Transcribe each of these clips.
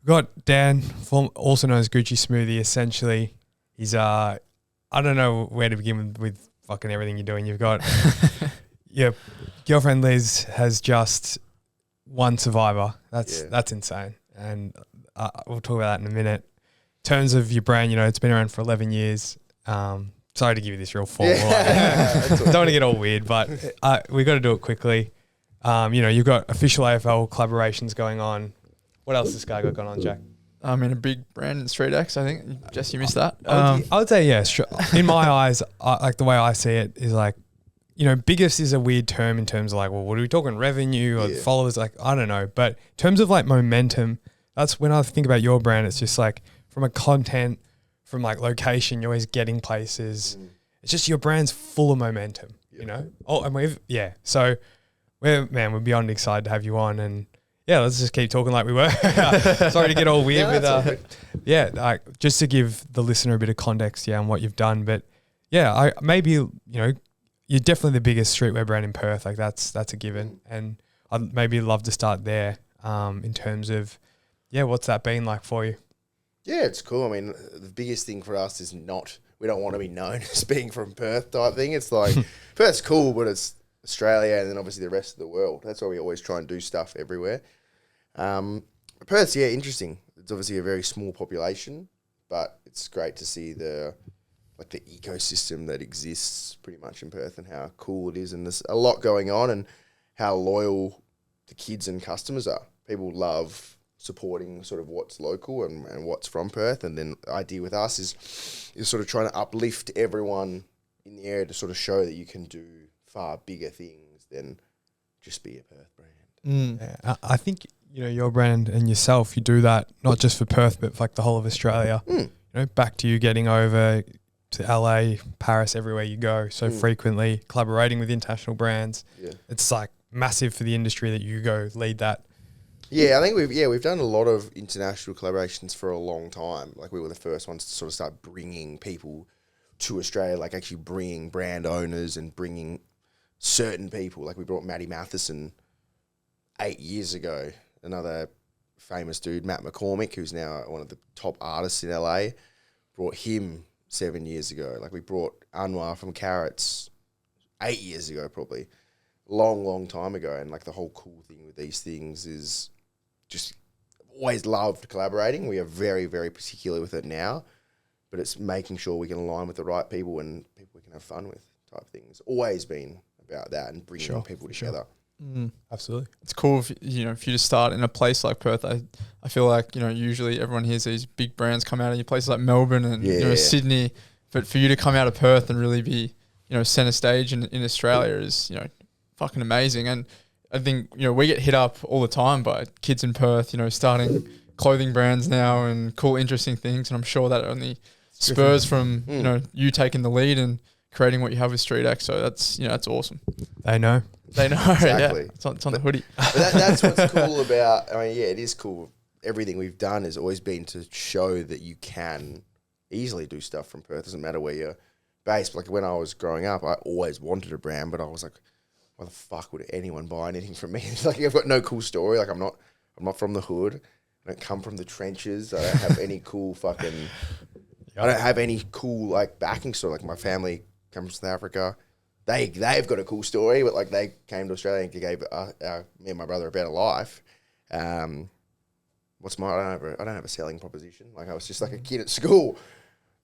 We've got Dan, also known as Gucci Smoothie. Essentially, he's I don't know where to begin with fucking everything you're doing. You've got your girlfriend Liz has just won Survivor. That's insane, and we'll talk about that in a minute. In terms of your brand, it's been around for 11 years. Sorry to give you this real formal. Don't want to get all weird, but we got to do it quickly. You've got official AFL collaborations going on. What else has this guy got going on, Jack? I mean, a big brand in StreetX, I think. Jess, you missed that. I would say, yeah. In my eyes, like the way I see it is like, biggest is a weird term in terms of like, well, what are we talking, revenue or followers? Like, I don't know. But in terms of like momentum, that's when I think about your brand. It's just like from a content, from like location, you're always getting places. It's just your brand's full of momentum, Oh, and so we're beyond excited to have you on, and let's just keep talking like we were. Sorry to get all weird with just to give the listener a bit of context, on what you've done. But you're definitely the biggest streetwear brand in Perth. Like that's a given, and I'd maybe love to start there in terms of what's that been like for you? Yeah, it's cool. I mean, the biggest thing for us is we don't want to be known as being from Perth type thing. It's like, Perth's cool, but it's Australia and then obviously the rest of the world. That's why we always try and do stuff everywhere. Perth's, interesting. It's obviously a very small population, but it's great to see the ecosystem that exists pretty much in Perth and how cool it is. And there's a lot going on and how loyal the kids and customers are. People love supporting sort of what's local and what's from Perth. And then the idea with us is sort of trying to uplift everyone in the area to sort of show that you can do far bigger things than just be a Perth brand. Yeah, I think, your brand and yourself, you do that not just for Perth, but for like the whole of Australia. Back to you getting over to LA, Paris, everywhere you go so frequently, collaborating with international brands. Yeah. It's like massive for the industry that you go lead that. Yeah, I think we've done a lot of international collaborations for a long time. Like we were the first ones to sort of start bringing people to Australia, like actually bringing brand owners and bringing certain people. Like we brought Matty Matheson 8 years ago, another famous dude, Matt McCormick, who's now one of the top artists in LA, brought him 7 years ago. Like we brought Anwar from Carrots 8 years ago, probably. Long time ago. And like the whole cool thing with these things is just always loved collaborating. We are very, very particular with it now, but it's making sure we can align with the right people and people we can have fun with type thing. It's always been about that and bringing people together. Absolutely. It's cool if you to start in a place like Perth. I feel like, usually everyone hears these big brands come out of places like Melbourne and Sydney, but for you to come out of Perth and really be, center stage in Australia is, fucking amazing. And I think, we get hit up all the time by kids in Perth, starting clothing brands now and cool, interesting things. And I'm sure that only spurs from, you taking the lead and creating what you have with StreetX. So that's, that's awesome. They know. Exactly. It's on the hoodie. But that's what's cool about, it is cool. Everything we've done has always been to show that you can easily do stuff from Perth. Doesn't matter where you're based. Like when I was growing up, I always wanted a brand, but I was like, why the fuck would anyone buy anything from me? Like I've got no cool story. Like I'm not from the hood. I don't come from the trenches. I don't have any cool fucking. I don't have any cool like backing story. Like my family comes from South Africa. They've got a cool story, but like they came to Australia and gave me and my brother a better life. I don't have a selling proposition. Like I was just like a kid at school.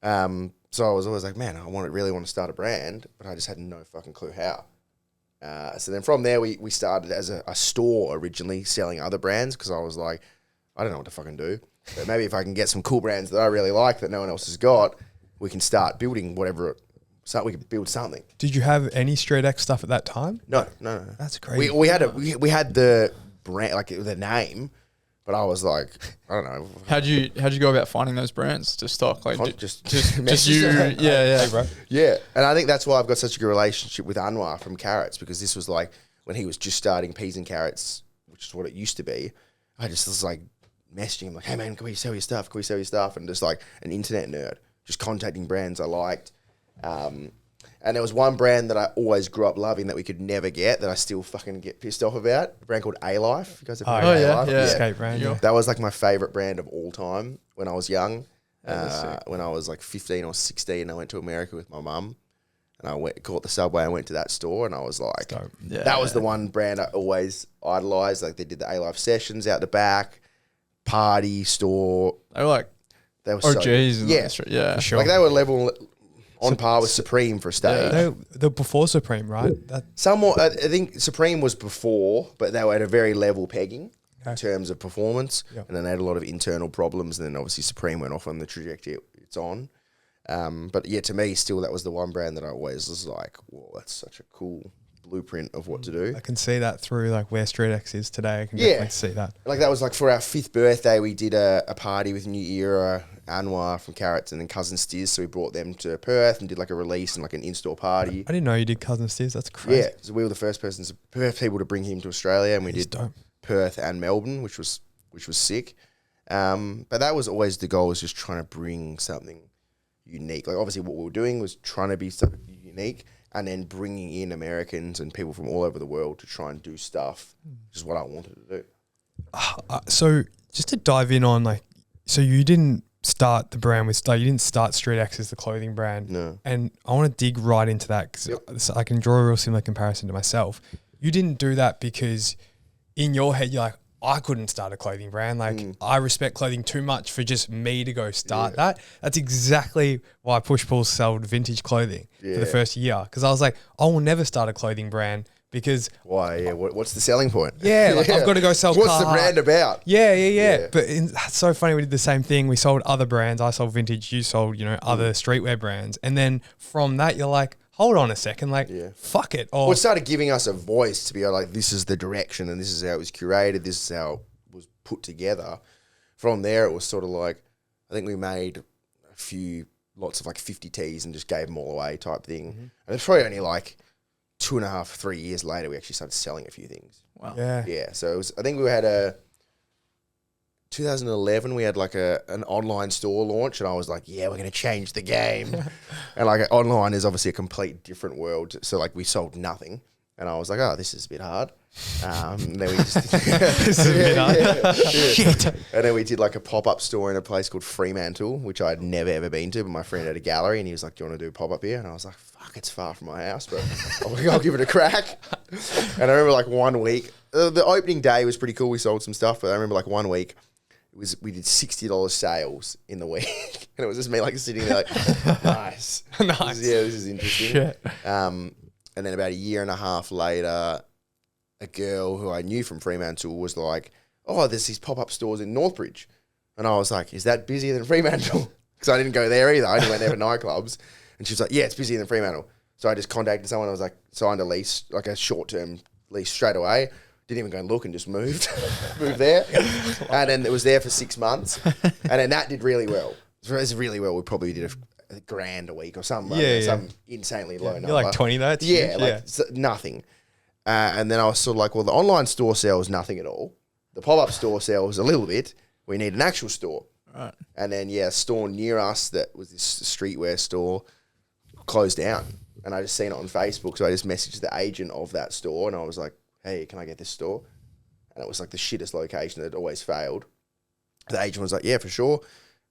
So I was always like, man, really want to start a brand, but I just had no fucking clue how. So then from there, we started as a store originally selling other brands because I was like, I don't know what to fucking do. But maybe if I can get some cool brands that I really like that no one else has got, we can start building we can build something. Did you have any StreetX stuff at that time? No. That's crazy. We had the brand, like the name, but I was like, I don't know. How'd you go about finding those brands to stock? Like just you, Hey, bro. Yeah, and I think that's why I've got such a good relationship with Anwar from Carrots, because this was like when he was just starting Peas and Carrots, which is what it used to be. I just was like messaging him like, hey man, can we sell your stuff? And just like an internet nerd, just contacting brands I liked. And there was one brand that I always grew up loving that we could never get that I still fucking get pissed off about. A brand called A-Life. You guys have heard of A-Life? Yeah. Skate brand. Yeah. That was like my favorite brand of all time when I was young. When I was like 15 or 16, I went to America with my mum. And I caught the subway and went to that store, and I was like, that was the one brand I always idolized. Like, they did the A-Life sessions out the back, party store. They were like OGs. For sure. Like, they were level on par with Supreme for a stage. They're before Supreme, right? Somewhat, I think Supreme was before, but they were at a very level pegging in terms of performance, and then they had a lot of internal problems, and then obviously Supreme went off on the trajectory it's on. But yeah, to me, still, that was the one brand that I always was like, whoa, that's such a cool blueprint of what to do. I can see that through like where StreetX is today. I can definitely see that. Like, that was like for our 5th birthday, we did a party with New Era, Anwar from Carrots, and then Cousin Stiz. So we brought them to Perth and did like a release and like an in-store party. I didn't know you did Cousin Stiz. That's crazy. Yeah, so we were the first people to bring him to Australia, and we did Perth and Melbourne, which was sick. But that was always the goal, was just trying to bring something unique. Like, obviously what we were doing was trying to be something unique, and then bringing in Americans and people from all over the world to try and do stuff, which is what I wanted to do. So just to dive in on, like, so you didn't start the brand with, like, you didn't start StreetX as the clothing brand. No. And I want to dig right into that, because I can draw a real similar comparison to myself. You didn't do that because in your head you're like, I couldn't start a clothing brand. Like, I respect clothing too much for just me to go start that. That's exactly why Push Pull sold vintage clothing for the first year. Because I was like, I will never start a clothing brand because... Why? Yeah. What's the selling point? Yeah. Like, I've got to go sell What's the brand about? Yeah. But that's so funny. We did the same thing. We sold other brands. I sold vintage. You sold, other streetwear brands. And then from that, you're like, hold on a second, like, fuck it. Well, it started giving us a voice to be like, this is the direction and this is how it was curated, this is how it was put together. From there, it was sort of like, I think we made lots of like 50 tees and just gave them all away type thing. And it's probably only like 2.5, 3 years later, we actually started selling a few things. Wow. Yeah. So it was, I think we had 2011, we had like an online store launch, and I was like, yeah, we're going to change the game. And like, online is obviously a complete different world. So like, we sold nothing, and I was like, oh, this is a bit hard. And then we just This is a bit hard. Shit. And then we did like a pop-up store in a place called Fremantle, which I'd never ever been to, but my friend had a gallery, and he was like, do you want to do a pop-up here? And I was like, fuck, it's far from my house, but I'll give it a crack. And I remember like 1 week, the opening day was pretty cool. We sold some stuff, but I remember like 1 week, we did $60 sales in the week, and it was just me like sitting there like, nice. This is interesting. Shit. And then about a year and a half later, a girl who I knew from Fremantle was like, oh, there's these pop-up stores in Northbridge. And I was like, is that busier than Fremantle? Because I didn't go there either. I only went there for nightclubs. And she was like, yeah, it's busier than Fremantle. So I just contacted someone. I was like, signed a lease, like a short-term lease straight away. Didn't even go and look and just moved there. And then it was there for 6 months. And then that did really well. It was really well. We probably did a grand a week or something. Some insanely low number. You're like 20 though. Nothing. And then I was sort of like, well, the online store sells nothing at all. The pop-up store sells a little bit. We need an actual store. Right. And then, a store near us that was this streetwear store closed down. And I just seen it on Facebook. So I just messaged the agent of that store, and I was like, hey, can I get this store? And it was like the shittest location that had always failed. The agent was like, yeah, for sure.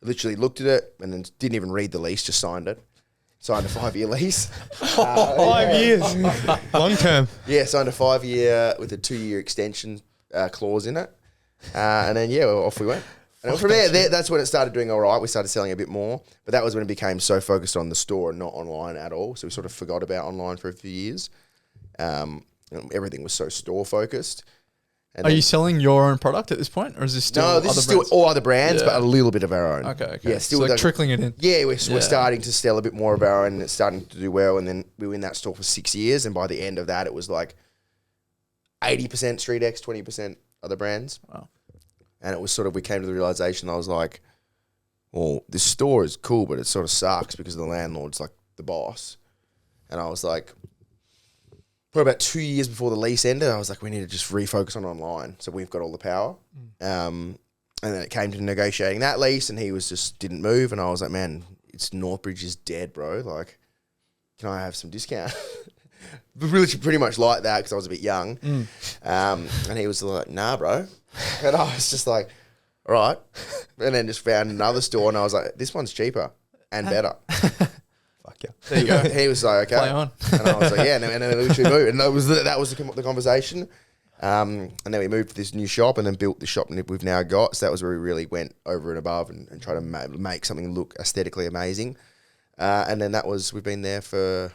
I literally looked at it and then didn't even read the lease, just signed it. Signed a 5-year lease. 5 years. Long term. Yeah, signed a 5-year with a 2-year extension clause in it. And then, off we went. And from there, that's when it started doing all right. We started selling a bit more. But that was when it became so focused on the store and not online at all. So we sort of forgot about online for a few years. Everything was so store focused. Are you selling your own product at this point, or is this still? No, this is still all other brands, but a little bit of our own. Okay. Yeah, still so like trickling it in. Yeah, we're starting to sell a bit more of our own, and it's starting to do well. And then we were in that store for 6 years, and by the end of that, it was like 80% StreetX, 20% other brands. Wow. And it was sort of, we came to the realization, I was like, well, this store is cool, but it sort of sucks because the landlord's like the boss. And I was like, probably about 2 years before the lease ended, I was like, we need to just refocus on online. So we've got all the power. And then it came to negotiating that lease, and he was just didn't move. And I was like, man, it's Northbridge is dead, bro. Like, can I have some discount? Really, pretty much like that because I was a bit young. And he was like, nah, bro. And I was just like, all right. And then just found another store and I was like, this one's cheaper and better. Fuck yeah. There you go. He was like, okay. Play on. And I was like, yeah. And then we literally moved. And that was the conversation. And then we moved to this new shop and then built the shop we've now got. So that was where we really went over and above and tried to make something look aesthetically amazing. And then we've been there for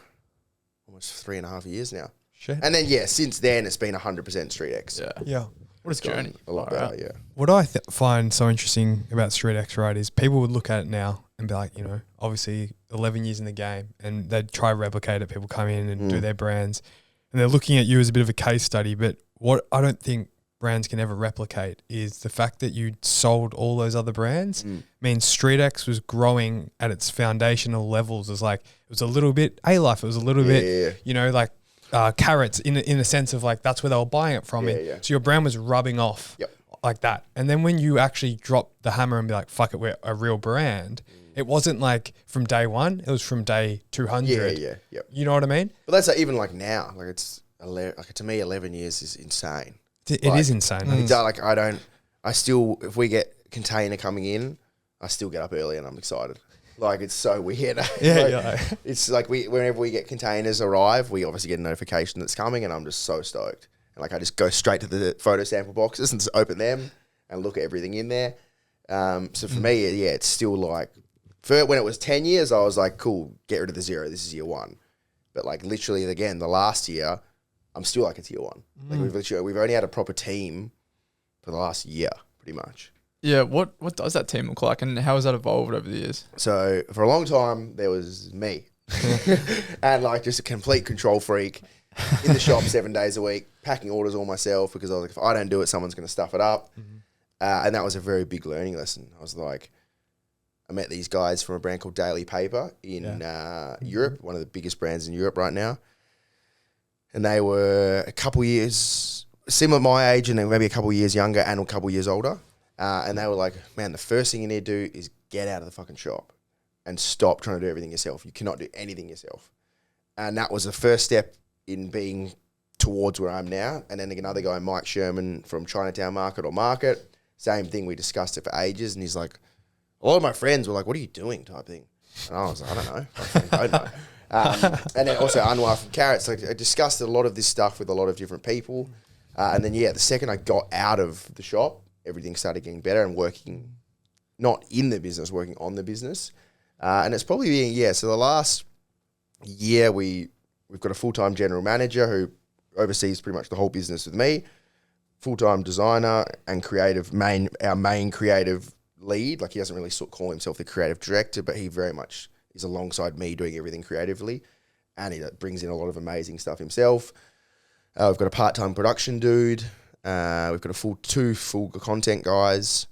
almost 3.5 years now. Shit. And then, since then, it's been 100% StreetX. Yeah. What a journey. A lot better, yeah. What I find so interesting about StreetX, right, is people would look at it now and be like, obviously 11 years in the game, and they'd try to replicate it. People come in and do their brands, and they're looking at you as a bit of a case study. But what I don't think brands can ever replicate is the fact that you sold all those other brands means StreetX was growing at its foundational levels. It was a little bit A-Life. It was a little bit, carrots in a sense of like that's where they were buying it from. So your brand was rubbing off like that. And then when you actually drop the hammer and be like, fuck it, we're a real brand, it wasn't like from day one. It was from day 200. Yeah. You know what I mean? But that's even like now. Like it's to me, 11 years is insane. It is insane. I still, if we get container coming in, I still get up early and I'm excited. Like, it's so weird. It's like whenever we get containers arrive, we obviously get a notification that's coming and I'm just so stoked. And like, I just go straight to the photo sample boxes and just open them and look at everything in there. So for me, it's still like, when it was 10 years, I was like, cool, get rid of the 0. This is year 1. But like literally again, the last year, I'm still like it's year 1. Like we've only had a proper team for the last year, pretty much. Yeah, what does that team look like and how has that evolved over the years? So for a long time, there was me and like just a complete control freak in the shop 7 days a week, packing orders all myself because I was like, if I don't do it, someone's going to stuff it up. And that was a very big learning lesson. I was like, I met these guys from a brand called Daily Paper in Europe, one of the biggest brands in Europe right now. And they were a couple years, similar to my age and then maybe a couple years younger and a couple years older. And they were like, man, the first thing you need to do is get out of the fucking shop and stop trying to do everything yourself. You cannot do anything yourself. And that was the first step in being towards where I'm now. And then another guy, Mike Sherman from Chinatown Market, same thing. We discussed it for ages. And he's like, a lot of my friends were like, what are you doing type thing? And I was like, I don't know. I don't know. And then also Anwar from Carrots. Like I discussed a lot of this stuff with a lot of different people. And then, the second I got out of the shop, everything started getting better and working, not in the business, working on the business. And it's probably been, so the last year we've got a full-time general manager who oversees pretty much the whole business with me, full-time designer and our main creative lead. Like he doesn't really call himself the creative director, but he very much is alongside me doing everything creatively. And he brings in a lot of amazing stuff himself. We've got a part-time production dude. We've got two full content guys.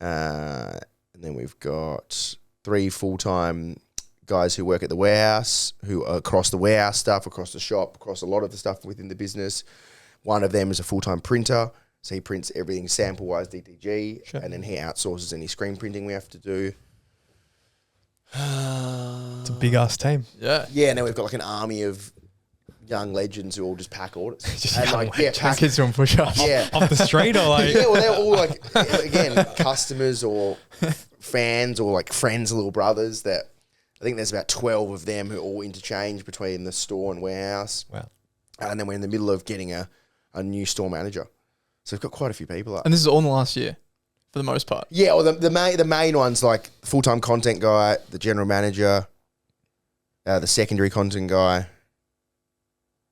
And then we've got 3 full-time guys who work at the warehouse, who are across the warehouse stuff, across the shop, across a lot of the stuff within the business. One of them is a full-time printer. So he prints everything sample-wise DTG, and then he outsources any screen printing we have to do. It's a big-ass team. Yeah. Yeah, and then we've got like an army of young legends who all just pack orders. And like, pack kids doing push-ups. Yeah. Off the street or like... Yeah, well, they're all like, again, customers or fans or like friends, little brothers that I think there's about 12 of them who all interchange between the store and warehouse. Wow. And then we're in the middle of getting a new store manager. So we've got quite a few people up. And this is all in the last year, for the most part. Yeah, well, the main ones like full-time content guy, the general manager, the secondary content guy.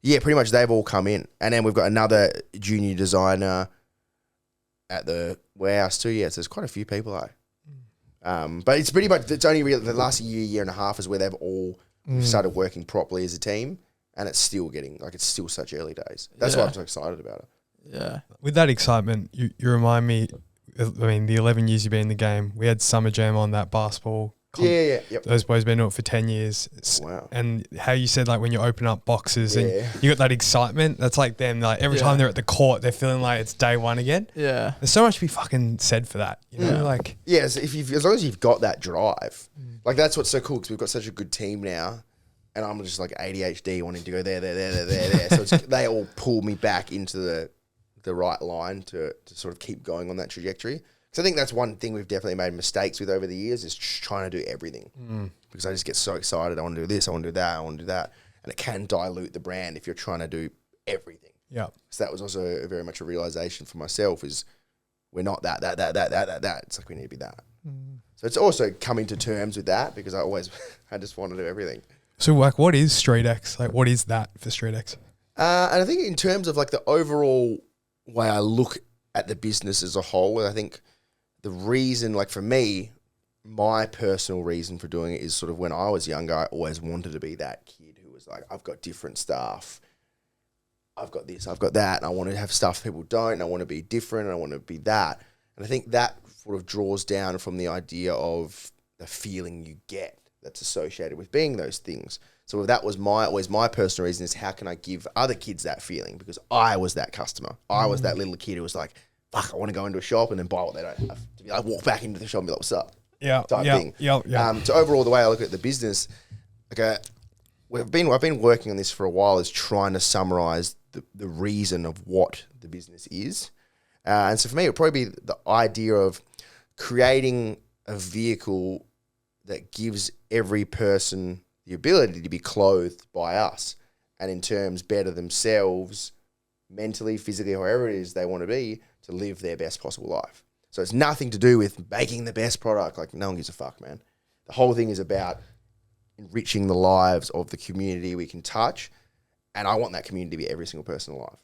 Yeah, pretty much they've all come in. And then we've got another junior designer at the warehouse too. Yeah, so there's quite a few people but it's pretty much, it's only really the last year and a half is where they've all started working properly as a team. And it's still it's still such early days. That's why I'm so excited about it. Yeah. With that excitement, you remind me, I mean, the 11 years you've been in the game, we had Summer Jam on that basketball. Yep. Those boys been doing it for 10 years. Wow. And how you said, like, when you open up boxes and you got that excitement, that's like them. Like, every time they're at the court, they're feeling like it's day one again. Yeah. There's so much to be fucking said for that. You know, like... Yeah, so as long as you've got that drive, like, that's what's so cool because we've got such a good team now. and I'm just like ADHD wanting to go there. So they all pull me back into the right line to sort of keep going on that trajectory. So I think that's one thing we've definitely made mistakes with over the years is trying to do everything. Because I just get so excited. I want to do this. I want to do that. I want to do that. And it can dilute the brand if you're trying to do everything. Yeah. So that was also very much a realization for myself is we're not that. It's like we need to be that. So it's also coming to terms with that because I just want to do everything. So like what is StreetX? Like what is that for StreetX? And I think in terms of like the overall way I look at the business as a whole, I think the reason, like for me, my personal reason for doing it is sort of when I was younger, I always wanted to be that kid who was like, I've got different stuff. I've got this, I've got that. And I want to have stuff people don't. And I want to be different. And I want to be that. And I think that sort of draws down from the idea of the feeling you get that's associated with being those things. So that was always my personal reason is how can I give other kids that feeling? Because I was that customer. I was that little kid who was like, fuck, I want to go into a shop and then buy what they don't have. To be like, walk back into the shop and be like, what's up? Yeah. Type thing. Yeah. So overall, the way I look at the business, okay, I've been working on this for a while is trying to summarize the reason of what the business is. And so for me, it would probably be the idea of creating a vehicle that gives every person the ability to be clothed by us and in terms better themselves mentally, physically, however it is they want to be to live their best possible life. So it's nothing to do with making the best product. Like no one gives a fuck, man. The whole thing is about enriching the lives of the community we can touch. And I want that community to be every single person alive.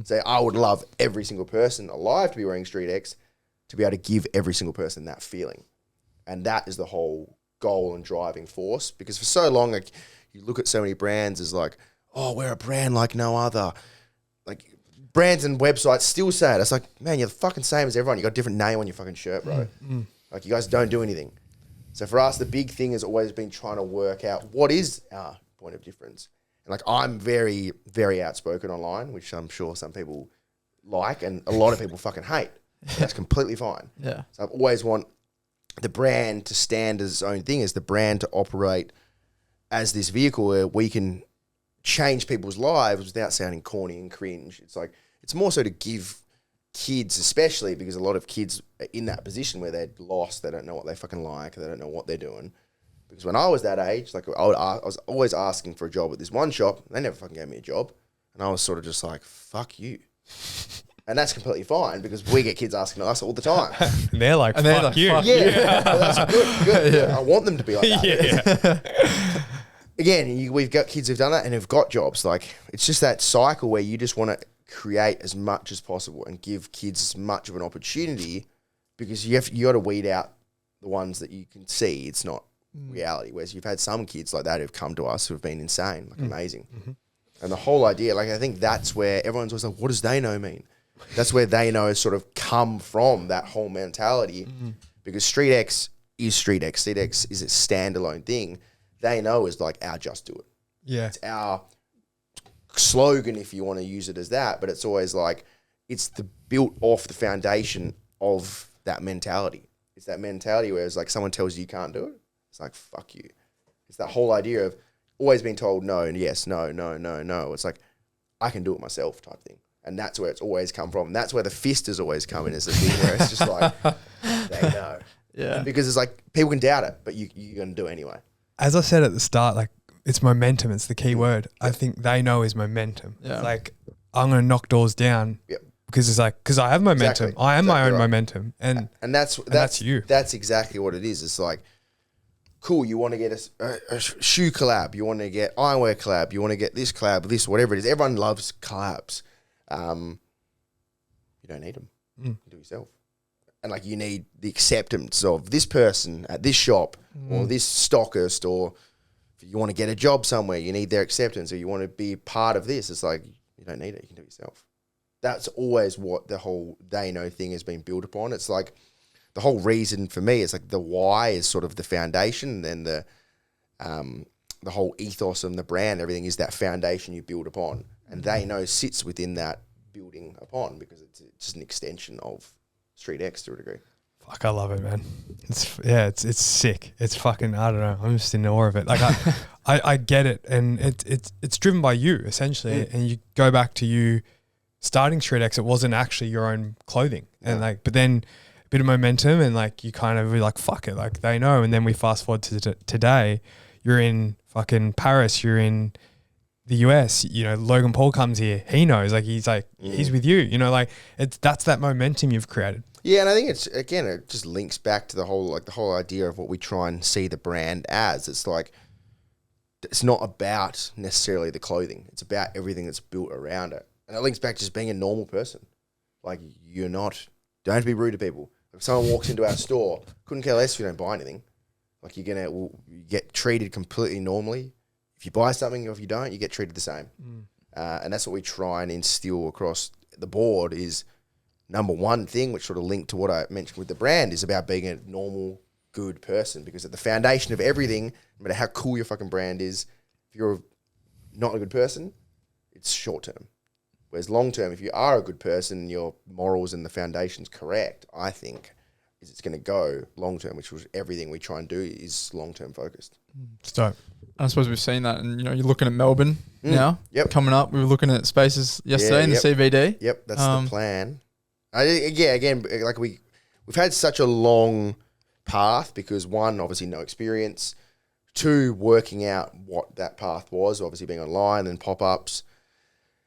So I would love every single person alive to be wearing StreetX to be able to give every single person that feeling. And that is the whole goal and driving force. Because for so long, like you look at so many brands as like, oh, we're a brand like no other. Like brands and websites still say it. It's like, man, you're the fucking same as everyone. You got a different name on your fucking shirt, bro. Like you guys don't do anything. So for us, the big thing has always been trying to work out what is our point of difference. And like I'm very, very outspoken online, which I'm sure some people like and a lot of people fucking hate. That's completely fine. Yeah. So I've always want the brand to stand as its own thing, as the brand to operate as this vehicle where we can change people's lives without sounding corny and cringe. It's like, it's more so to give kids, especially because a lot of kids are in that position where they're lost, they don't know what they fucking like, they don't know what they're doing. Because when I was that age, like I was always asking for a job at this one shop. They never fucking gave me a job. And I was sort of just like, fuck you. And that's completely fine because we get kids asking us all the time. And they're like, fuck you. Yeah. Well, that's good. Yeah. I want them to be like that. Again, we've got kids who've done that and have got jobs. Like it's just that cycle where you just want to create as much as possible and give kids as much of an opportunity because you got to weed out the ones that you can see it's not reality. Whereas you've had some kids like that who've come to us who have been insane, like amazing. And the whole idea, like I think that's where everyone's always like, what does they know mean? That's where they know has sort of come from, that whole mentality. Because StreetX is StreetX. StreetX is a standalone thing. They know is like our just do it. Yeah. It's our slogan if you want to use it as that, but it's always like it's built off the foundation of that mentality. It's that mentality where it's like someone tells you can't do it. It's like, fuck you. It's that whole idea of always being told no and yes, no. It's like, I can do it myself type thing. And that's where it's always come from. And that's where the fist has always come in as the thing where it's just like, they know. Yeah. And because it's like, people can doubt it, but you're going to do it anyway. As I said at the start, like it's momentum. It's the key word. I think they know is momentum. Yeah. It's like, I'm going to knock doors down. Yep. Because it's like, because I have momentum. Exactly. I am my own right. momentum. And that's you. That's exactly what it is. It's like, cool, you want to get a shoe collab, you want to get eyewear collab, you want to get this collab, this, whatever it is. Everyone loves collabs. You don't need them. You do it yourself. And like you need the acceptance of this person at this shop or this stockist, or if you want to get a job somewhere, you need their acceptance, or you want to be part of this. It's like, you don't need it. You can do it yourself. That's always what the whole they know thing has been built upon. It's like, the whole reason for me is like the why is sort of the foundation, and the whole ethos and the brand, everything is that foundation you build upon, and they know sits within that building upon because it's just an extension of StreetX to a degree. Fuck, I love it, man. It's sick. It's fucking, I don't know. I'm just in awe of it. Like I get it, and it's driven by you essentially. And you go back to you starting StreetX. It wasn't actually your own clothing, and but then a bit of momentum, and like you kind of were like, fuck it, like they know. And then we fast forward to today. You're in fucking Paris. You're in the US. You know, Logan Paul comes here. He knows. Like he's with you. You know, like that's that momentum you've created. Yeah, and I think it just links back to the whole idea of what we try and see the brand as. It's like, it's not about necessarily the clothing. It's about everything that's built around it. And it links back to just being a normal person. Like, don't have to be rude to people. If someone walks into our store, couldn't care less if you don't buy anything. Like, you get treated completely normally. If you buy something or if you don't, you get treated the same. And that's what we try and instill across the board is, number one thing, which sort of linked to what I mentioned with the brand, is about being a normal, good person. Because at the foundation of everything, no matter how cool your fucking brand is, if you're not a good person, it's short term. Whereas long term, if you are a good person, your morals and the foundation's correct, I think, is it's going to go long term, which was everything we try and do is long term focused. Stop. I suppose we've seen that, and you're looking at Melbourne now. Yep. Coming up, we were looking at spaces yesterday in the CBD. Yep, that's the plan. Like we've had such a long path because one, obviously no experience. Two, working out what that path was, obviously being online and pop-ups.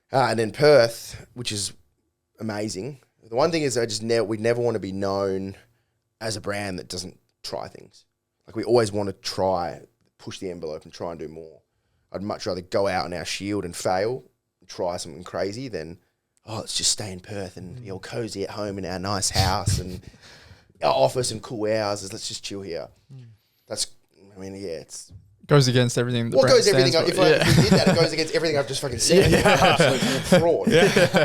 And then Perth, which is amazing. The one thing is we never want to be known as a brand that doesn't try things. Like we always want to push the envelope and try and do more. I'd much rather go out on our shield and fail and try something crazy than, let's just stay in Perth and be all cozy at home in our nice house and our office and cool hours. Let's just chill here. It's... Goes against everything. If we did that, it goes against everything I've just fucking said. Absolute fraud.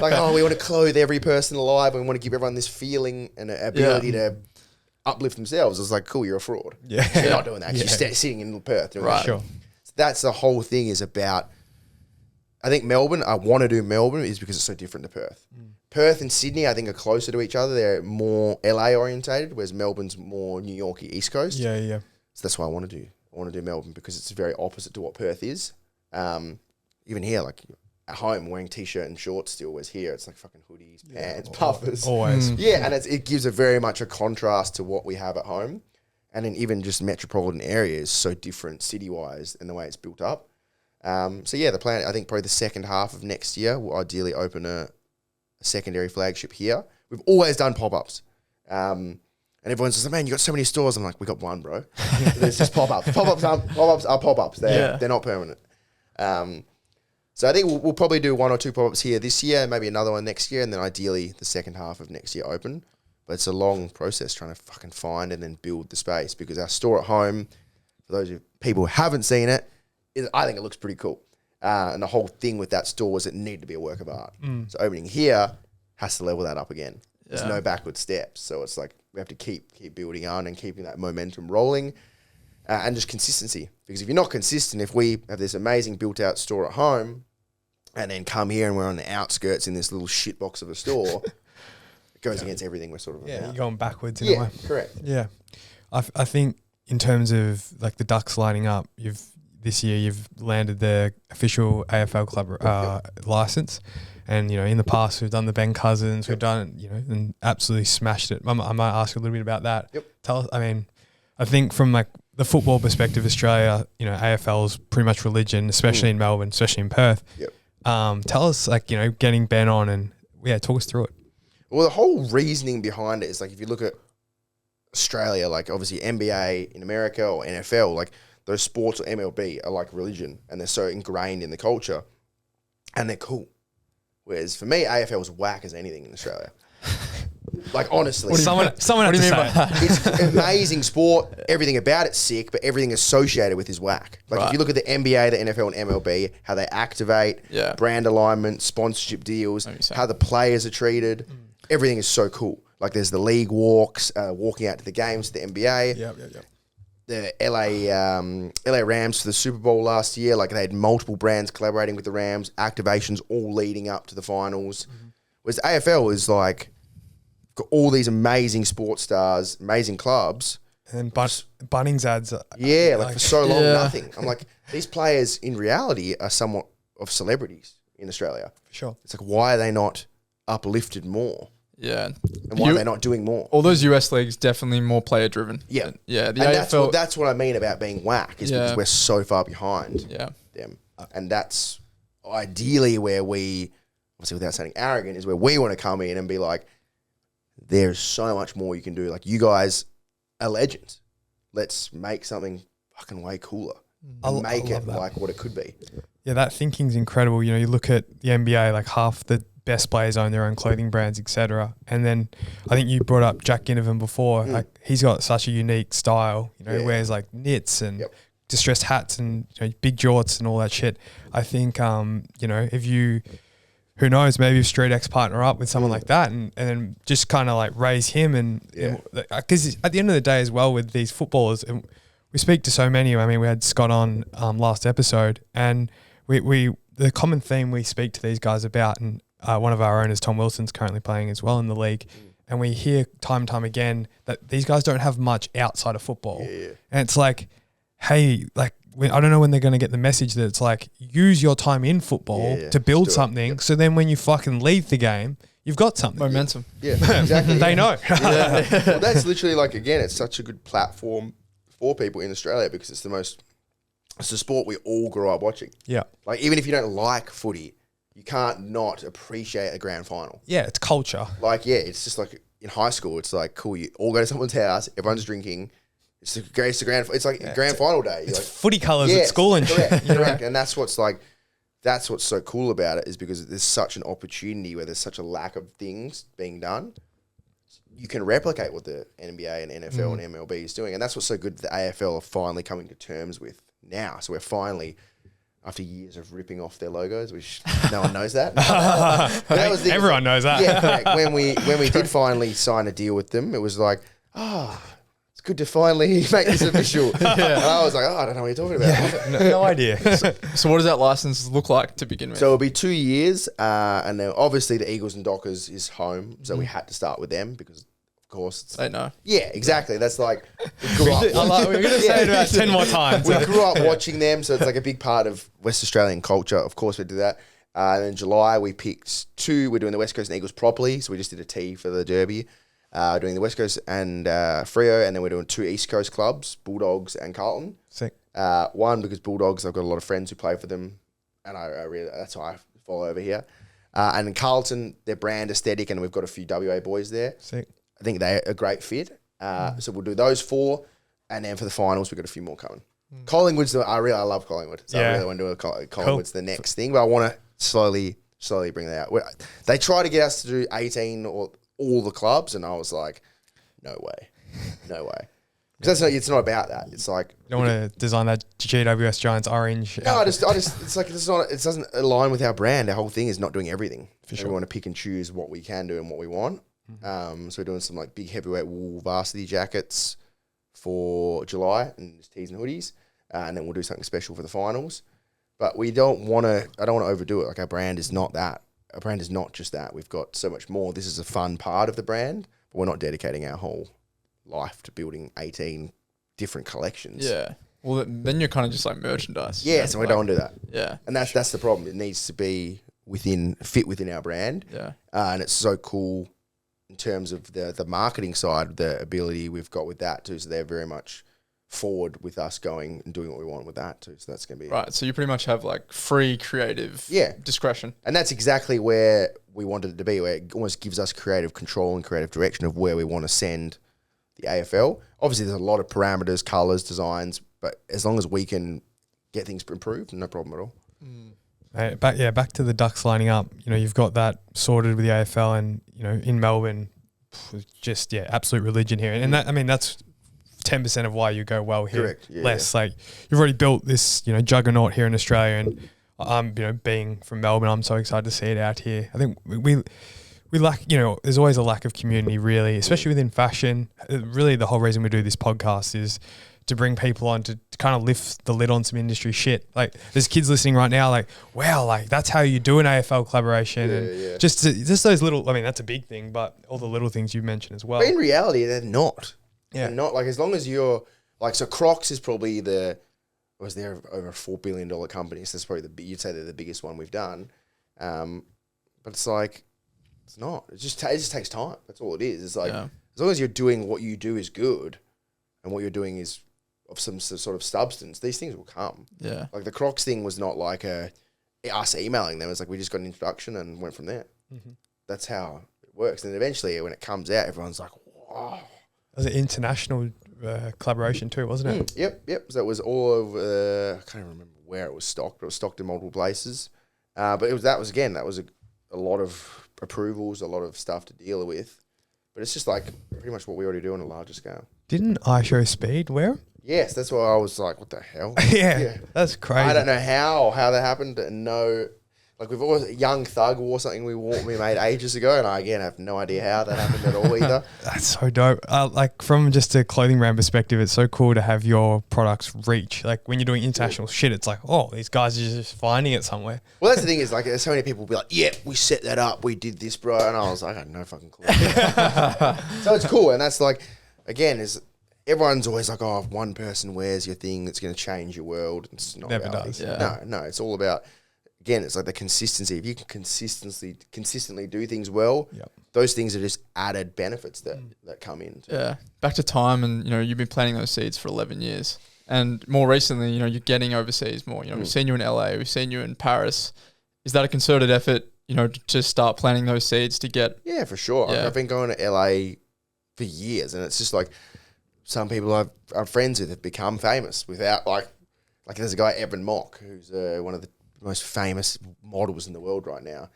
Like, we want to clothe every person alive and we want to give everyone this feeling and ability to uplift themselves. It's like, cool, you're a fraud. Yeah. So you're not doing that. You're sitting in Perth. Right. Sure. So that's the whole thing is about... I think Melbourne, I want to do Melbourne is because it's so different to Perth. Perth and Sydney, I think, are closer to each other. They're more LA orientated, whereas Melbourne's more New York-y, East Coast. Yeah. So that's what I want to do. I want to do Melbourne because it's very opposite to what Perth is. Even here, like at home, wearing t-shirt and shorts still, whereas here it's like fucking hoodies, pants, puffers. Always. Yeah, and it gives very much a contrast to what we have at home. And then even just metropolitan area is so different city-wise and the way it's built up. The plan, I think probably the second half of next year, we'll ideally open a secondary flagship here. We've always done pop-ups. And everyone's just like, man, you got so many stores. I'm like, we got one, bro. There's just pop-ups. Pop-ups are pop-ups. They're not permanent. So I think we'll probably do 1 or 2 pop-ups here this year, maybe another one next year, and then ideally the second half of next year open. But it's a long process trying to fucking find and then build the space because our store at home, for those people who haven't seen it, I think it looks pretty cool. And the whole thing with that store was it needed to be a work of art. So opening here has to level that up again. There's no backward steps. So it's like we have to keep building on and keeping that momentum rolling and just consistency. Because if you're not consistent, if we have this amazing built-out store at home and then come here and we're on the outskirts in this little shitbox of a store, it goes against everything we're sort of about. You're going backwards in a way. Correct. Yeah. I think in terms of like the ducks lining up, this year you've landed the official AFL club license. And, in the past we've done the Ben Cousins, we've done it, and absolutely smashed it. I might ask you a little bit about that. Yep. Tell us, I think from like the football perspective, Australia, AFL is pretty much religion, especially in Melbourne, especially in Perth. Yep. Tell us getting Ben on and talk us through it. Well, the whole reasoning behind it is like, if you look at Australia, like obviously NBA in America or NFL, like those sports or MLB are like religion and they're so ingrained in the culture and they're cool. Whereas for me, AFL was whack as anything in Australia. Like, honestly. Someone had to say it. It's an amazing sport. Everything about it's sick, but everything associated with is whack. Like, if you look at the NBA, the NFL, and MLB, how they activate, brand alignment, sponsorship deals, how the players are treated, everything is so cool. Like, there's the league walks, walking out to the games, the NBA. Yep. The LA Rams for the Super Bowl last year, like they had multiple brands collaborating with the Rams, activations all leading up to the finals. Whereas AFL is like got all these amazing sports stars, amazing clubs. And Bunnings ads. For so long, nothing. I'm like, these players in reality are somewhat of celebrities in Australia. For sure. It's like, why are they not uplifted more? Yeah. And why are they not doing more? All those US leagues definitely more player driven. Yeah. Yeah. The AFL, that's what I mean about being whack, is because we're so far behind them. And that's ideally where we, obviously without sounding arrogant, is where we want to come in and be like, there's so much more you can do. Like, you guys are legends. Let's make something fucking way cooler. And make it like what it could be. Yeah, that thinking's incredible. You know, you look at the NBA, like half the best players own their own clothing brands, etc. And then I think you brought up Jack Ginnivan before. Like, he's got such a unique style. You know, he wears like knits and distressed hats and big jorts and all that shit. I think, if you, who knows, maybe if StreetX partner up with someone like that and then just kind of like raise him because at the end of the day as well with these footballers, and we speak to so many. I mean, we had Scott on last episode, and we the common theme we speak to these guys about, and one of our owners, Tom Wilson's currently playing as well in the league, and we hear time and time again that these guys don't have much outside of football. And it's like, hey, like, I don't know when they're going to get the message that it's like, use your time in football to build something. So then when you fucking leave the game, you've got something. Momentum. Yeah, exactly. They know. Well, that's literally like, again, it's such a good platform for people in Australia because it's the sport we all grew up watching. Yeah. Like, even if you don't like footy, you can't not appreciate a grand final. Yeah, it's culture. Like, it's just like in high school, it's like, cool, you all go to someone's house, everyone's drinking. It's like grand final day. It's like, footy colours at school and shit. Correct. And that's what's so cool about it, is because there's such an opportunity where there's such a lack of things being done. You can replicate what the NBA and NFL and MLB is doing. And that's what's so good that the AFL are finally coming to terms with now. So we're finally, after years of ripping off their logos, which no one knows that. Everyone knows that. Yeah, correct. When we did finally sign a deal with them, it was like, it's good to finally make this official. And I was like, I don't know what you're talking about. No idea. So what does that license look like to begin with? So it'll be 2 years, and then obviously the Eagles and Dockers is home, so we had to start with them because, of course, they know. Yeah, exactly. That's like, we grew up. We're going to say it about 10 more times. We grew up watching them, so it's like a big part of West Australian culture. Of course, we do that. And in July, we picked 2. We're doing the West Coast and Eagles properly, so we just did a T for the Derby. Doing the West Coast and Freo, and then we're doing 2 East Coast clubs, Bulldogs and Carlton. Sick. One, because Bulldogs, I've got a lot of friends who play for them, and I really, that's why I follow over here. And in Carlton, their brand aesthetic, and we've got a few WA boys there. Sick. I think they're a great fit. So we'll do those 4, and then for the finals, we've got a few more coming. Collingwood's, I love Collingwood, so I really want to do Collingwood's the next thing, but I want to slowly bring that out. They try to get us to do 18 or all the clubs, and I was like, no way. Because it's not about that. It's like, you don't want to design that GWS Giants orange. No, I just it's like, it doesn't align with our brand. Our whole thing is not doing everything. For sure. We want to pick and choose what we can do and what we want. So we're doing some like big heavyweight wool varsity jackets for July, and just tees and hoodies, and then we'll do something special for the finals. But I don't want to overdo it. Like, our brand is not that. Our brand is not just that. We've got so much more. This is a fun part of the brand, but we're not dedicating our whole life to building 18 different collections. Yeah. Well, then you're kind of just like merchandise. Yeah, so we don't want to do that. Yeah. And that's the problem. It needs to be fit within our brand. Yeah. And it's so cool in terms of the marketing side, the ability we've got with that too. So they're very much forward with us going and doing what we want with that too. So that's going to be... Right. So you pretty much have like free creative discretion. And that's exactly where we wanted it to be, where it almost gives us creative control and creative direction of where we want to send the AFL. Obviously, there's a lot of parameters, colours, designs, but as long as we can get things improved, no problem at all. Back to the Ducks lining up. You know, you've got that sorted with the AFL, and you know, in Melbourne, just absolute religion here. And that, I mean, that's 10% of why you go well here. Correct. Yeah, less like you've already built this, you know, juggernaut here in Australia, and you know, being from Melbourne, I'm so excited to see it out here. I think we lack, you know, there's always a lack of community, really, especially within fashion. Really, the whole reason we do this podcast is to bring people on to kind of lift the lid on some industry shit. Like there's kids listening right now, like, wow, like that's how you do an AFL collaboration. And just those little, I mean, that's a big thing, but all the little things you mentioned as well. But in reality, they're not. Yeah. They're not, like, as long as you're, like, so Crocs is probably they're over a $4 billion company. So that's probably you'd say they're the biggest one we've done. But it's like, it's not. It just takes time. That's all it is. It's like, as long as you're doing what you do is good and what you're doing is of some sort of substance, these things will come. Yeah. Like the Crocs thing was not like us emailing them. It's like we just got an introduction and went from there. Mm-hmm. That's how it works. And eventually when it comes out, everyone's like, wow. It was an international collaboration too, wasn't it? Yep. So it was all over, I can't remember where it was stocked, but it was stocked in multiple places. But that was a lot of approvals, a lot of stuff to deal with. But it's just like pretty much what we already do on a larger scale. Didn't iShow Speed wear? Yes, that's why I was like, what the hell? yeah, that's crazy. I don't know how that happened. No, like we've always, Young Thug wore something we made ages ago, and I again have no idea how that happened at all either. That's so dope. Like from just a clothing brand perspective, it's so cool to have your products reach. Like when you're doing international shit, it's like, oh, these guys are just finding it somewhere. Well, that's the thing is like, there's so many people will be like, yeah, we set that up, we did this, bro, and I was like, I had no fucking clue. So it's cool, and that's like, again, everyone's always like, oh, if one person wears your thing, that's going to change your world. It's not Never reality. does. Yeah. No, it's all about, again, it's like the consistency. If you can consistently do things well, those things are just added benefits that come in. Yeah. Back to time, and you've been planting those seeds for 11 years. And more recently, you're getting overseas more. We've seen you in LA, we've seen you in Paris. Is that a concerted effort, to start planting those seeds to get? Yeah, for sure. Yeah. I've been going to LA for years, and it's just like some people I'm friends with have become famous without like there's a guy, Evan Mock, who's one of the most famous models in the world right now.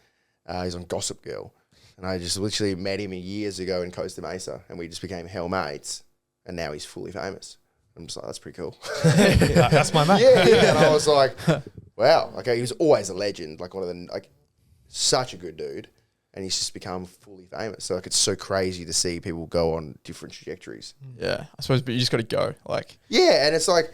He's on Gossip Girl. And I just literally met him years ago in Costa Mesa, and we just became hell mates, and now he's fully famous. I'm just like, that's pretty cool. That's my mate. Yeah. And I was like, wow. Okay, he was always a legend, like such a good dude, and he's just become fully famous. So like, it's so crazy to see people go on different trajectories. Yeah, I suppose, but you just got to go. Like, yeah, and it's like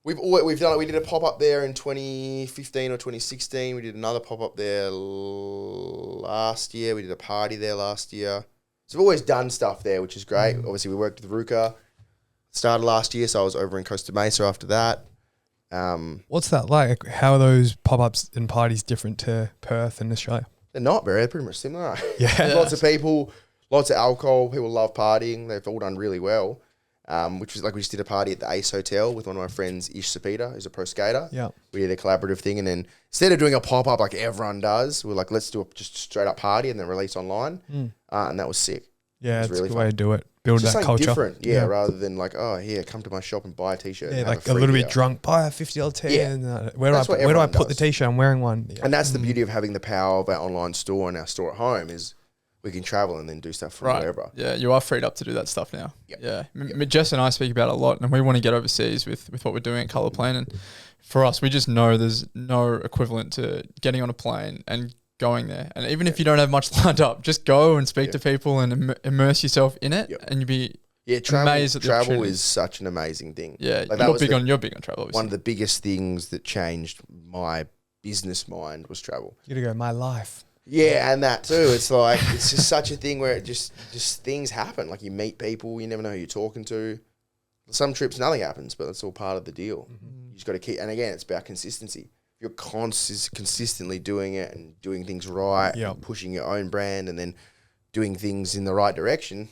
we've done it. We did a pop up there in 2015 or 2016. We did another pop up there last year. We did a party there last year. So we've always done stuff there, which is great. Obviously, we worked with Ruka. Started last year, so I was over in Costa Mesa after that. What's that like? How are those pop-ups and parties different to Perth and Australia? They're not very. They're pretty much similar. Yeah. Lots of people, lots of alcohol. People love partying. They've all done really well. Which was like, we just did a party at the Ace Hotel with one of my friends, E047, who's a pro skater. Yeah. We did a collaborative thing, and then instead of doing a pop-up like everyone does, we're like, let's do a just straight up party and then release online. And that was sick. Yeah, it's really a good fun. way to do it. Build just that culture. Different, rather than like, oh, here, come to my shop and buy a t-shirt. Yeah, like a little bit drunk, buy a $50 tee. Yeah. And where do I put the t-shirt? I'm wearing one. Yeah. And that's the beauty of having the power of our online store and our store at home is we can travel and then do stuff from wherever. Yeah, you are freed up to do that stuff now. Yep. Yeah. Jess and I speak about it a lot, and we want to get overseas with what we're doing at Colour Plane. And for us, we just know there's no equivalent to getting on a plane and going there. And even if you don't have much lined up, just go and speak to people and immerse yourself in it, and you'll be amazed at the travel is such an amazing thing. Yeah, like you're big on travel, obviously. One of the biggest things that changed my business mind was travel. You gotta go, my life. Yeah, and that too. It's like, it's just such a thing where it just things happen. Like you meet people, you never know who you're talking to. Some trips, nothing happens, but that's all part of the deal. You just got to keep, and again, it's about consistency. You're consistently doing it and doing things right, and pushing your own brand, and then doing things in the right direction,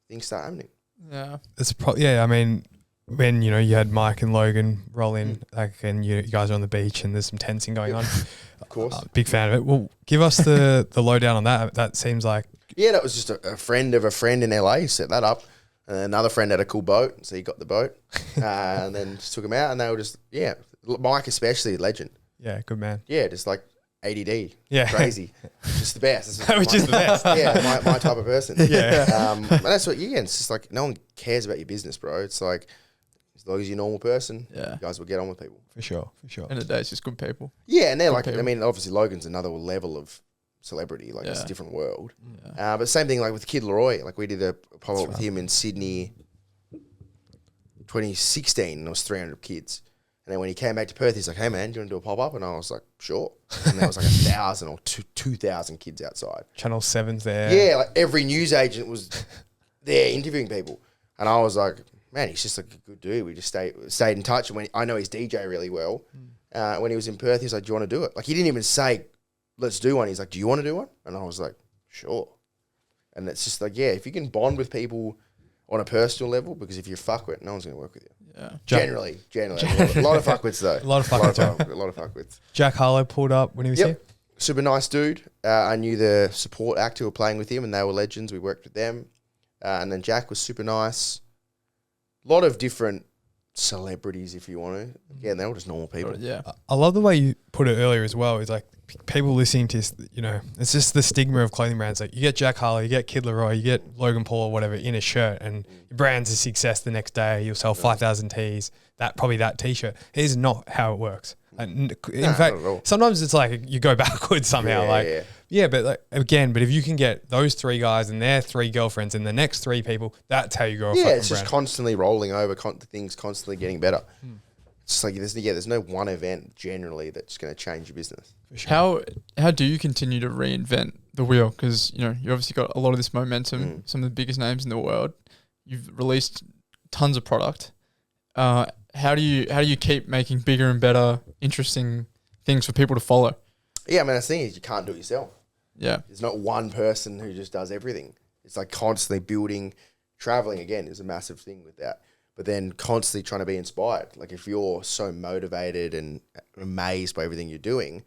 things start happening. Yeah, it's I mean, when you had Mike and Logan roll in, like, and you guys are on the beach and there's some tensing going on. Of course, big fan of it. Well, give us the lowdown on that. That seems like that was just a friend of a friend in LA who set that up. And another friend had a cool boat, so he got the boat, and then just took him out, and they were just Mike especially, legend. Yeah, good man. Yeah, just like ADD. Yeah. Crazy. Just the best. Which is the best. Yeah, my type of person. Yeah. And that's what, it's just like no one cares about your business, bro. It's like, as long as you're a normal person, you guys will get on with people. For sure. End of the day, it's just good people. Yeah, and they're like, I mean, obviously Logan's another level of celebrity. Like, it's a different world. But same thing like with Kid Leroy. Like, we did a pop-up with him in Sydney 2016 and it was 300 kids. And then when he came back to Perth, he's like, hey man, do you want to do a pop-up? And I was like, sure. And there was like 1,000 or 2,000 kids outside. Channel 7's there. Yeah, like every news agent was there interviewing people. And I was like, man, he's just like a good dude. We just stayed in touch. And when I know his DJ really well, when he was in Perth, he was like, do you want to do it? Like he didn't even say, let's do one. He's like, do you want to do one? And I was like, sure. And it's just like, yeah, if you can bond with people on a personal level, because if you're fuckwit, no one's going to work with you. Yeah. Generally. A lot of fuckwits though. A lot of fuckwits. Jack Harlow pulled up when he was here. Super nice dude. I knew the support act who were playing with him and they were legends. We worked with them. And then Jack was super nice. A lot of different celebrities, if you want to. Again, they're all just normal people. Yeah. I love the way you put it earlier as well. Is like people listening to this, you know, it's just the stigma of clothing brands. Like you get Jack Harlow, you get Kid Leroy, you get Logan Paul or whatever in a shirt, and your brand's a success the next day. You'll sell 5,000 tees. That T-shirt. It is not how it works. And in fact, sometimes it's like you go backwards somehow. But like again, but if you can get those 3 guys and their 3 girlfriends and the next 3 people, that's how you grow a fucking brand. It's just constantly rolling over, things constantly getting better. It's just like there's no one event generally that's going to change your business. Sure. How do you continue to reinvent the wheel? Because you obviously got a lot of this momentum. Some of the biggest names in the world. You've released tons of product. How do you keep making bigger and better, interesting things for people to follow? Yeah, I mean, the thing is you can't do it yourself. Yeah. There's not one person who just does everything. It's like constantly building. Traveling, again, is a massive thing with that. But then constantly trying to be inspired. Like if you're so motivated and amazed by everything you're doing,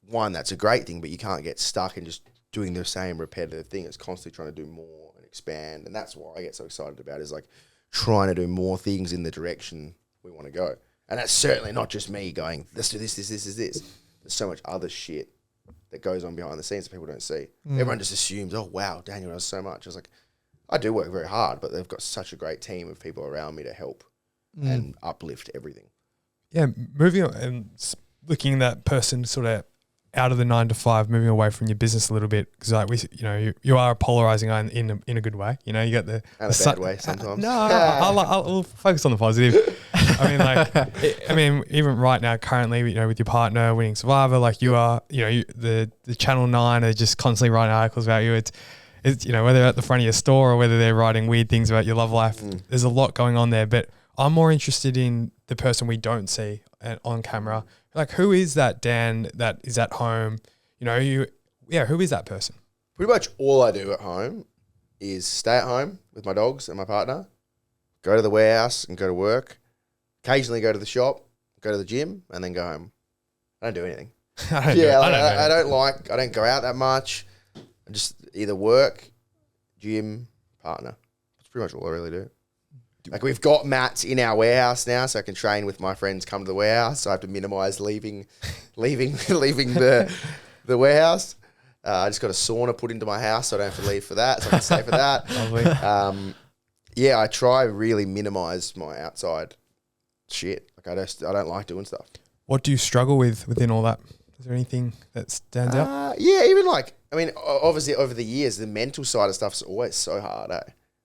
one, that's a great thing, but you can't get stuck in just doing the same repetitive thing. It's constantly trying to do more and expand. And that's what I get so excited about is like trying to do more things in the direction we want to go. And that's certainly not just me going, let's do this. There's so much other shit that goes on behind the scenes that people don't see. Everyone just assumes, oh, wow, Daniel does so much. I was like, I do work very hard, but they've got such a great team of people around me to help and uplift everything. Yeah, moving on and looking at that person sort of out of the 9 to 5, moving away from your business a little bit, because like you are a polarizing guy in a good way. You know, you got the and a bad way sometimes. I'll focus on the positive. I mean, even right now, currently, with your partner winning Survivor, like you are, the Channel 9 are just constantly writing articles about you. It's whether at the front of your store or whether they're writing weird things about your love life. There's a lot going on there, but I'm more interested in the person we don't see on camera. Like, who is that Dan that is at home? Who is that person? Pretty much all I do at home is stay at home with my dogs and my partner, go to the warehouse and go to work, occasionally go to the shop, go to the gym, and then go home. I don't do anything. I don't go out that much. I just either work, gym, partner. That's pretty much all I really do. Like we've got mats in our warehouse now, so I can train with my friends come to the warehouse. So I have to minimize leaving the warehouse. I just got a sauna put into my house, so I don't have to leave for that. So I can stay for that. Lovely. I try really minimize my outside shit. Like I don't like doing stuff. What do you struggle with within all that? Is there anything that stands out? Obviously over the years, the mental side of stuff is always so hard.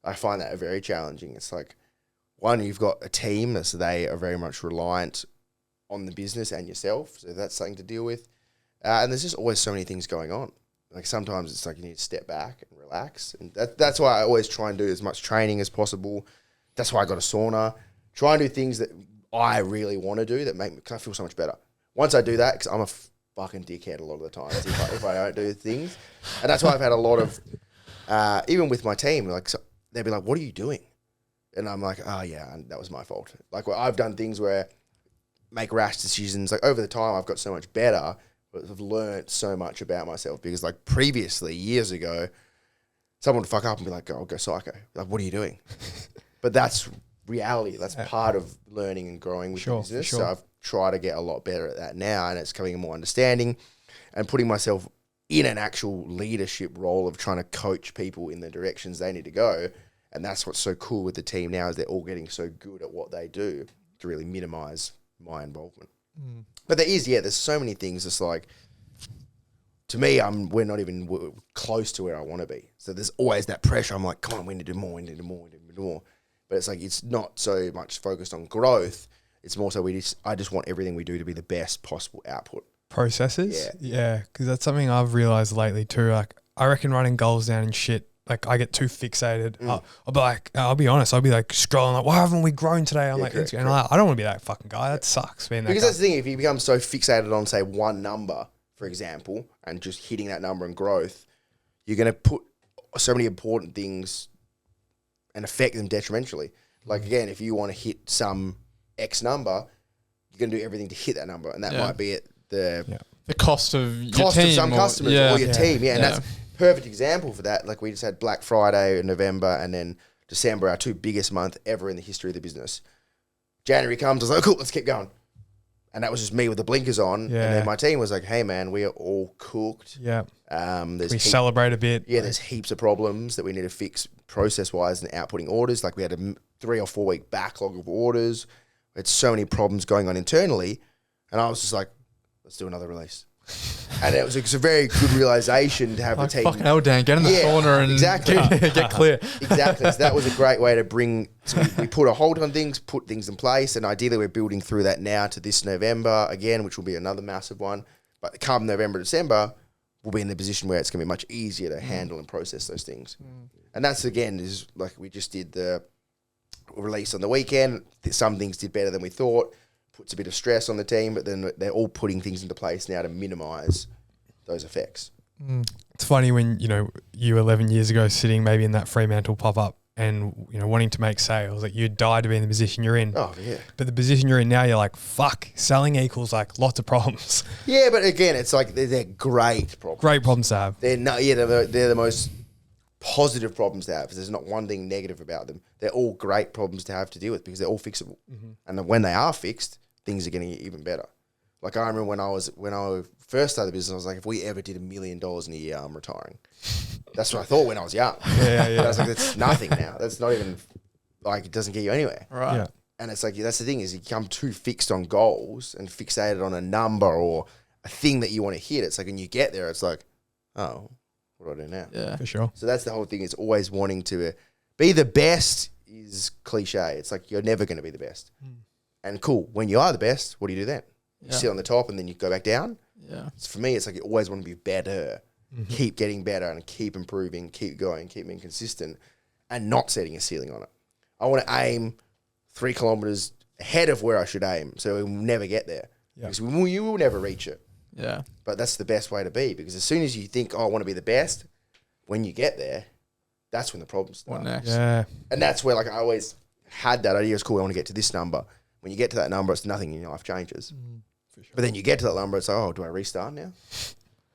I find that very challenging. It's like, one, you've got a team, so they are very much reliant on the business and yourself, so that's something to deal with. And there's just always so many things going on. Like sometimes it's like you need to step back and relax, and that's why I always try and do as much training as possible. That's why I got a sauna. Try and do things that I really want to do that make me, cause I feel so much better. Once I do that, because I'm a fucking dickhead a lot of the times if I don't do things. And that's why I've had a lot of, even with my team, like they'd be like, what are you doing? And I'm like, oh yeah, that was my fault. Like I've done things where make rash decisions. Like over the time, I've got so much better, but I've learned so much about myself because like previously, years ago, someone would fuck up and be like, oh, I'll go psycho. Like, what are you doing? But that's reality. That's part of learning and growing with the business. Sure. So I've tried to get a lot better at that now, and it's becoming more understanding and putting myself in an actual leadership role of trying to coach people in the directions they need to go. And that's what's so cool with the team now is they're all getting so good at what they do to really minimize my involvement. But there's so many things. It's like, to me, we're not even close to where I want to be. So there's always that pressure. I'm like, come on, we need to do more. But but it's like it's not so much focused on growth. It's more so I just want everything we do to be the best possible output. Processes? Yeah, because that's something I've realized lately too. Like, I reckon running goals down and shit, like I get too fixated. I'll be like, I'll be honest, I'll be like scrolling like, why haven't we grown today? I'm like, Instagram. And I don't want to be that fucking guy. That sucks being that Because guy. that's the thing, if you become so fixated on, say, one number, for example, and just hitting that number and growth, you're going to put so many important things and affect them detrimentally. Like, again, if you want to hit some X number, you're going to do everything to hit that number. And that might be at the cost of your team of some customers or your team. And that's perfect example for that. Like, we just had Black Friday in November and then December, our 2 biggest month ever in the history of the business. January comes, I was like, cool, let's keep going. And that was just me with the blinkers on. And then my team was like, hey, man, we are all cooked. Yeah. We celebrate a bit. Yeah, there's heaps of problems that we need to fix process-wise and outputting orders. Like, we had a 3 or 4 week backlog of orders. We had so many problems going on internally. And I was just like, let's do another release. And it was a very good realization to have the team. Fucking hell, Dan, get in the corner and get clear. Exactly. So that was a great way to bring. So we put a hold on things, put things in place, and ideally we're building through that now to this November again, which will be another massive one. But come November, December, we'll be in the position where it's going to be much easier to handle and process those things. And that's, again, is like we just did the release on the weekend. Some things did better than we thought. Puts a bit of stress on the team, but then they're all putting things into place now to minimize those effects. It's funny when, you 11 years ago sitting maybe in that Fremantle pop-up and, wanting to make sales, like you'd die to be in the position you're in. Oh, yeah. But the position you're in now, you're like, fuck, selling equals like lots of problems. Yeah, but again, it's like they're great problems. Great problems to have. They're the most positive problems to have. There's not one thing negative about them. They're all great problems to have to deal with because they're all fixable. And when they are fixed, things are going to get even better. Like, I remember when I first started the business, I was like, if we ever did $1 million in a year, I'm retiring. That's what I thought when I was young. I was like, that's nothing now. That's not even, like, it doesn't get you anywhere. Right. Yeah. And it's like, that's the thing, is you become too fixed on goals and fixated on a number or a thing that you want to hit. It's like, when you get there, it's like, oh, what do I do now? Yeah, for sure. So that's the whole thing. It's always wanting to be the best is cliche. It's like, you're never going to be the best. And cool, when you are the best, what do you do then? You sit on the top and then you go back down? Yeah. So for me, it's like you always want to be better, keep getting better and keep improving, keep going, keep being consistent and not setting a ceiling on it. I want to aim 3 kilometers ahead of where I should aim so we'll never get there. Because you will never reach it. Yeah. But that's the best way to be because as soon as you think, oh, I want to be the best, when you get there, that's when the problems start. What next? Yeah. And that's where, like, I always had that idea. It's cool, I want to get to this number. When you get to that number, it's nothing in your life changes. For sure. But then you get to that number, it's like, oh, do I restart now?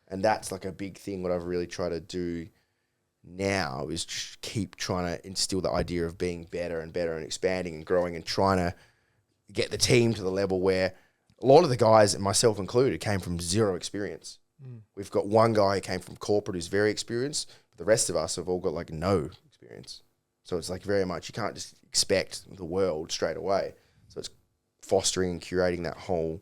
And that's like a big thing. What I've really tried to do now is just keep trying to instill the idea of being better and better and expanding and growing and trying to get the team to the level where a lot of the guys, and myself included, came from zero experience. We've got one guy who came from corporate who's very experienced, but the rest of us have all got like no experience. So it's like very much, you can't just expect the world straight away. So it's fostering and curating that whole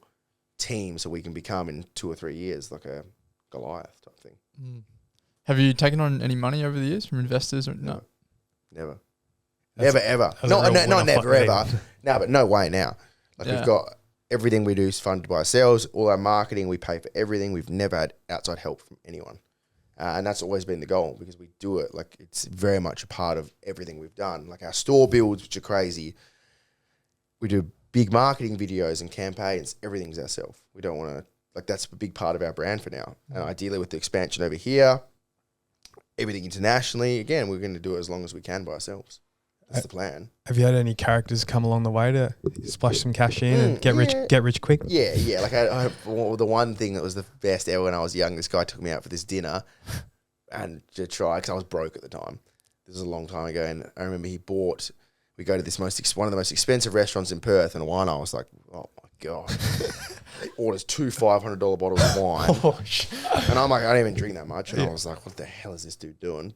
team so we can become in 2 or 3 years like a Goliath type thing. Have you taken on any money over the years from investors? Or no? Never. Never, ever. Not never, ever. No, but no way now. Like we've got everything we do is funded by ourselves. All our marketing, we pay for everything. We've never had outside help from anyone. And that's always been the goal because we do it. Like it's very much a part of everything we've done. Like our store builds, which are crazy. We do big marketing videos and campaigns. Everything's ourselves. We don't want to, like that's a big part of our brand for now. And ideally with the expansion over here, everything internationally, again, we're going to do it as long as we can by ourselves. That's the plan. Have you had any characters come along the way to splash some cash in and get rich quick? Yeah. Like the one thing that was the best ever when I was young, this guy took me out for this dinner and to try, because I was broke at the time. This was a long time ago. And I remember we go to this one of the most expensive restaurants in Perth, and wine, I was like, oh my God. He orders 2 $500 bottles of wine. And I'm like, I don't even drink that much. And I was like, what the hell is this dude doing?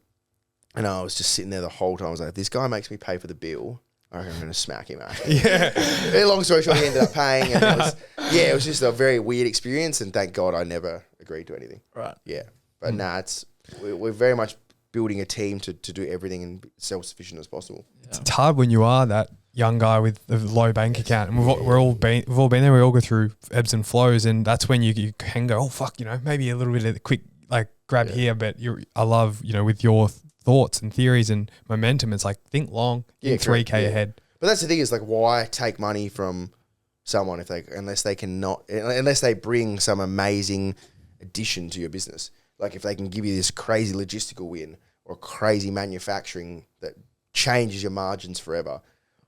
And I was just sitting there the whole time. I was like, if this guy makes me pay for the bill, I reckon I'm going to smack him out. Yeah. Long story short, he ended up paying. And it was just a very weird experience. And thank God I never agreed to anything. Right. Yeah. But we're very much building a team to do everything and be self-sufficient as possible. It's hard when you are that young guy with the low bank account, and we've all been there. We all go through ebbs and flows, and that's when you can go, oh fuck, maybe a little bit of the quick grab here, but I love with your thoughts and theories and momentum. It's like think long, think 3K ahead. But that's the thing is why take money from someone unless they bring some amazing addition to your business. Like if they can give you this crazy logistical win or crazy manufacturing that changes your margins forever,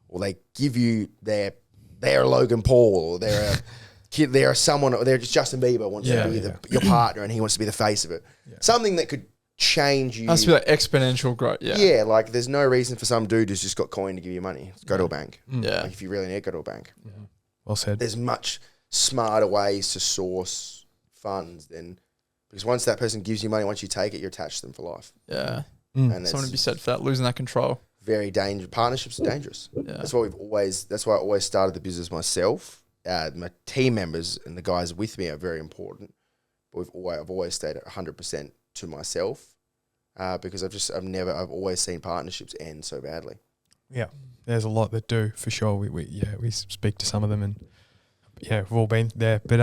or they give you they're Logan Paul, or they're a kid, they're someone, or they're just Justin Bieber wants to be your partner and he wants to be the face of it. Yeah. Something that could change you. Has to be exponential growth. Yeah. Yeah, there's no reason for some dude who's just got coin to give you money. Go to a bank. Yeah. If you really need, go to a bank. Yeah. Well said. There's much smarter ways to source funds because once that person gives you money, once you take it, you're attached to them for life. Yeah. And something to be said for that, losing that control. Very dangerous. Partnerships are dangerous. Yeah. That's why I always started the business myself. My team members and the guys with me are very important. But I've always stayed at 100% to myself because I've always seen partnerships end so badly. Yeah. There's a lot that do for sure. We speak to some of them and we've all been there, but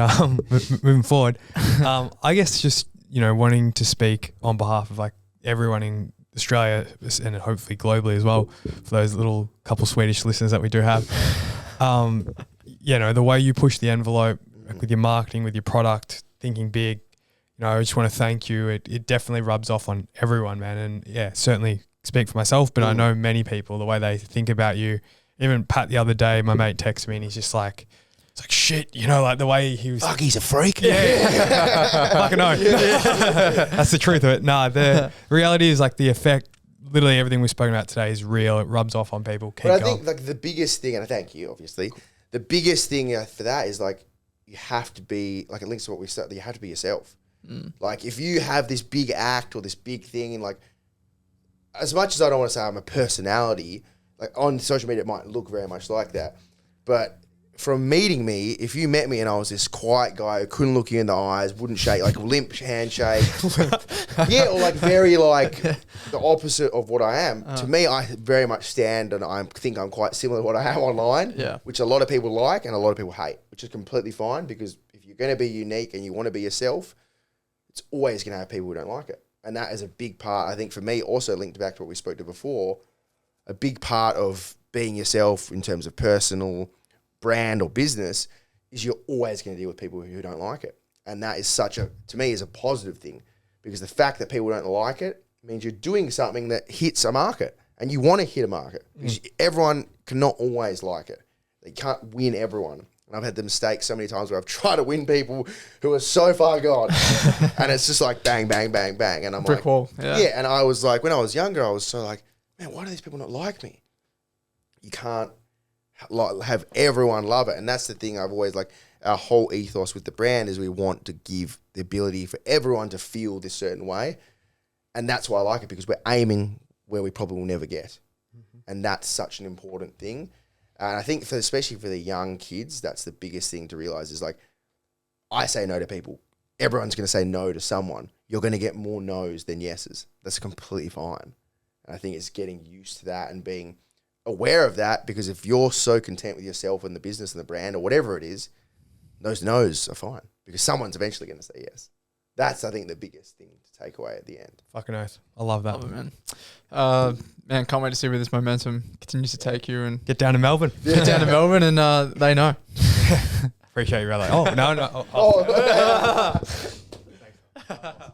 moving forward, I guess just, wanting to speak on behalf of everyone in Australia and hopefully globally as well, for those little couple Swedish listeners that we do have, the way you push the envelope with your marketing, with your product, thinking big, I just want to thank you. It definitely rubs off on everyone, man. And certainly speak for myself, but I know many people, the way they think about you. Even Pat the other day, my mate texted me and he's just like, it's like shit, the way he was. Fuck, he's a freak. Yeah. Fucking know. That's the truth of it. Nah, the reality is the effect, literally everything we've spoken about today is real. It rubs off on people. But I think the biggest thing, and I thank you, obviously, the biggest thing for that is you have to be, it links to what we said, you have to be yourself. If you have this big act or this big thing and as much as I don't want to say I'm a personality, on social media it might look very much like that, but from meeting me, if you met me and I was this quiet guy who couldn't look you in the eyes, wouldn't shake, limp handshake, or very the opposite of what I am. To me, I very much stand and I think I'm quite similar to what I am online, which a lot of people like and a lot of people hate, which is completely fine because if you're going to be unique and you want to be yourself, it's always going to have people who don't like it. And that is a big part, I think, for me, also linked back to what we spoke to before, a big part of being yourself in terms of personal brand or business is you're always going to deal with people who don't like it. And that is to me, is a positive thing because the fact that people don't like it means you're doing something that hits a market and you want to hit a market because everyone cannot always like it. They can't win everyone. And I've had the mistake so many times where I've tried to win people who are so far gone and it's just bang, bang, bang, bang. And I'm brick wall. Yeah. And I was when I was younger, I was so man, why do these people not like me? You can't have everyone love it. And that's the thing I've always our whole ethos with the brand is we want to give the ability for everyone to feel this certain way. And that's why I like it because we're aiming where we probably will never get. And that's such an important thing. And I think especially for the young kids, that's the biggest thing to realize is I say no to people. Everyone's going to say no to someone. You're going to get more no's than yeses. That's completely fine. And I think it's getting used to that and being aware of that because if you're so content with yourself and the business and the brand or whatever it is, those no's are fine because someone's eventually going to say yes. That's, I think, the biggest thing to take away at the end. Fucking oath. I love that. Love it, man. Man, can't wait to see where this momentum continues to take you and get down to Melbourne. Get down to Melbourne and they know. Appreciate you, brother. Oh, no.